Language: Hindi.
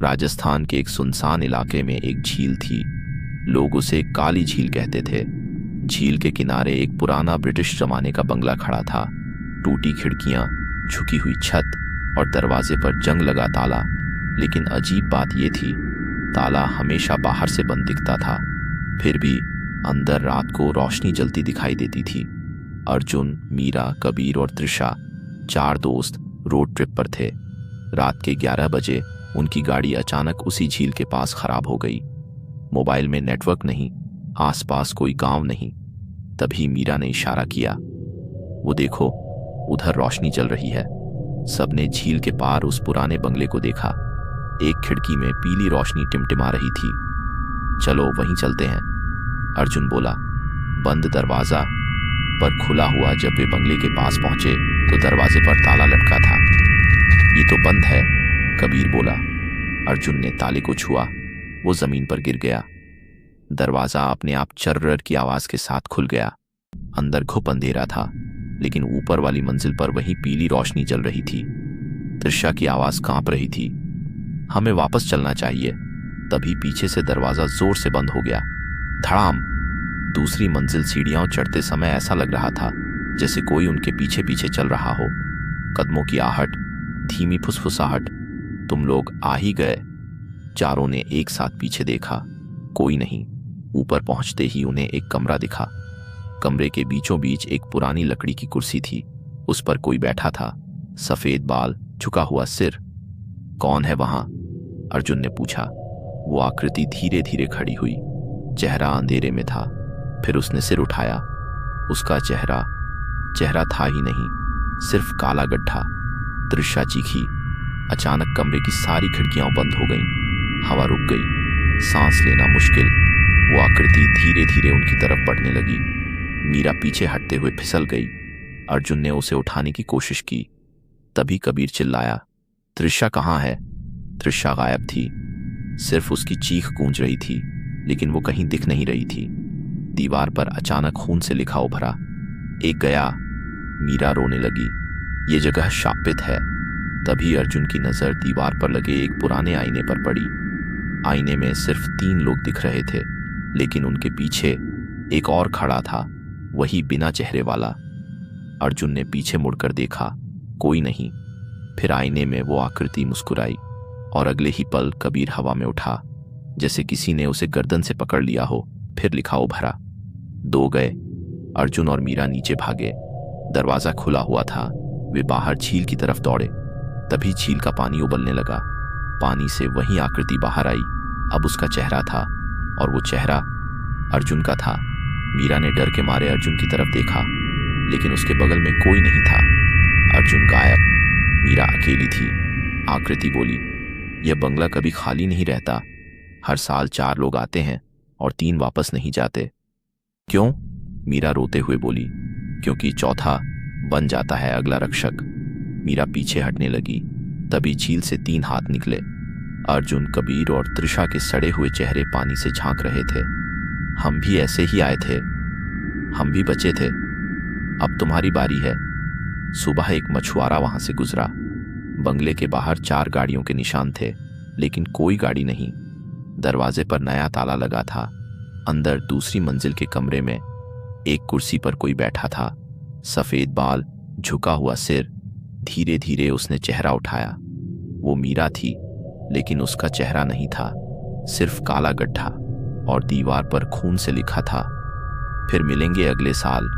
राजस्थान के एक सुनसान इलाके में एक झील थी। लोग उसे काली झील कहते थे। झील के किनारे एक पुराना ब्रिटिश जमाने का बंगला खड़ा था। टूटी खिड़कियां, झुकी हुई छत और दरवाजे पर जंग लगा ताला। लेकिन अजीब बात यह थी, ताला हमेशा बाहर से बंद दिखता था, फिर भी अंदर रात को रोशनी जलती दिखाई देती थी। अर्जुन, मीरा, कबीर और त्रिशा 4 दोस्त रोड ट्रिप पर थे। रात के 11 बजे उनकी गाड़ी अचानक उसी झील के पास खराब हो गई। मोबाइल में नेटवर्क नहीं, आसपास कोई गांव नहीं। तभी मीरा ने इशारा किया, वो देखो, उधर रोशनी जल रही है। सबने झील के पार उस पुराने बंगले को देखा। एक खिड़की में पीली रोशनी टिमटिमा रही थी। चलो वहीं चलते हैं, अर्जुन बोला। बंद दरवाजा पर खुला हुआ। जब वे बंगले के पास पहुंचे तो दरवाजे पर ताला लटका था। ये तो बंद है, कबीर बोला। अर्जुन ने ताले को छुआ, वो जमीन पर गिर गया। दरवाजा अपने आप चर्रर की आवाज के साथ खुल गया। अंदर घुप अंधेरा था, लेकिन ऊपर वाली मंजिल पर वही पीली रोशनी जल रही थी। त्रिशा की आवाज कांप रही थी, हमें वापस चलना चाहिए। तभी पीछे से दरवाजा जोर से बंद हो गया। धड़ाम! दूसरी मंजिल सीढ़ियां चढ़ते समय ऐसा लग रहा था जैसे कोई उनके पीछे पीछे चल रहा हो। कदमों की आहट, धीमी फुसफुसाहट। तुम लोग आ ही गए। चारों ने एक साथ पीछे देखा, कोई नहीं। ऊपर पहुंचते ही उन्हें एक कमरा दिखा। कमरे के बीचों बीच एक पुरानी लकड़ी की कुर्सी थी। उस पर कोई बैठा था, सफेद बाल, झुका हुआ सिर। कौन है वहां? अर्जुन ने पूछा। वो आकृति धीरे धीरे खड़ी हुई। चेहरा अंधेरे में था। फिर उसने सिर उठाया। उसका चेहरा था ही नहीं, सिर्फ काला गड्ढा। त्रिशा चीखी। अचानक कमरे की सारी खिड़कियां बंद हो गईं। हवा रुक गई, सांस लेना मुश्किल। वो आकृति धीरे धीरे उनकी तरफ बढ़ने लगी। मीरा पीछे हटते हुए फिसल गई। अर्जुन ने उसे उठाने की कोशिश की। तभी कबीर चिल्लाया, त्रिशा कहाँ है? त्रिशा गायब थी। सिर्फ उसकी चीख गूंज रही थी, लेकिन वो कहीं दिख नहीं रही थी। दीवार पर अचानक खून से लिखा उभरा, एक गया। मीरा रोने लगी, ये जगह शापित है। तभी अर्जुन की नजर दीवार पर लगे एक पुराने आईने पर पड़ी। आईने में सिर्फ 3 लोग दिख रहे थे, लेकिन उनके पीछे एक और खड़ा था, वही बिना चेहरे वाला। अर्जुन ने पीछे मुड़कर देखा, कोई नहीं। फिर आईने में वो आकृति मुस्कुराई और अगले ही पल कबीर हवा में उठा, जैसे किसी ने उसे गर्दन से पकड़ लिया हो। फिर लिखा उभरा। 2 गए। अर्जुन और मीरा नीचे भागे। दरवाजा खुला हुआ था। वे बाहर झील की तरफ दौड़े। तभी झील का पानी उबलने लगा। पानी से वही आकृति बाहर आई। अब उसका चेहरा था, और वो चेहरा अर्जुन का था। मीरा ने डर के मारे अर्जुन की तरफ देखा, लेकिन उसके बगल में कोई नहीं था। अर्जुन गायब, मीरा अकेली थी। आकृति बोली, यह बंगला कभी खाली नहीं रहता। हर साल 4 लोग आते हैं और 3 वापस नहीं जाते। क्यों? मीरा रोते हुए बोली, क्योंकि चौथा बन जाता है अगला रक्षक। मीरा पीछे हटने लगी। तभी झील से 3 हाथ निकले। अर्जुन, कबीर और त्रिशा के सड़े हुए चेहरे पानी से झांक रहे थे। हम भी ऐसे ही आए थे, हम भी बचे थे। अब तुम्हारी बारी है। सुबह एक मछुआरा वहां से गुजरा। बंगले के बाहर 4 गाड़ियों के निशान थे, लेकिन कोई गाड़ी नहीं। दरवाजे पर नया ताला लगा था। अंदर दूसरी मंजिल के कमरे में एक कुर्सी पर कोई बैठा था, सफेद बाल, झुका हुआ सिर। धीरे धीरे उसने चेहरा उठाया। वो मीरा थी, लेकिन उसका चेहरा नहीं था, सिर्फ काला गड्ढा, और दीवार पर खून से लिखा था, फिर मिलेंगे अगले साल।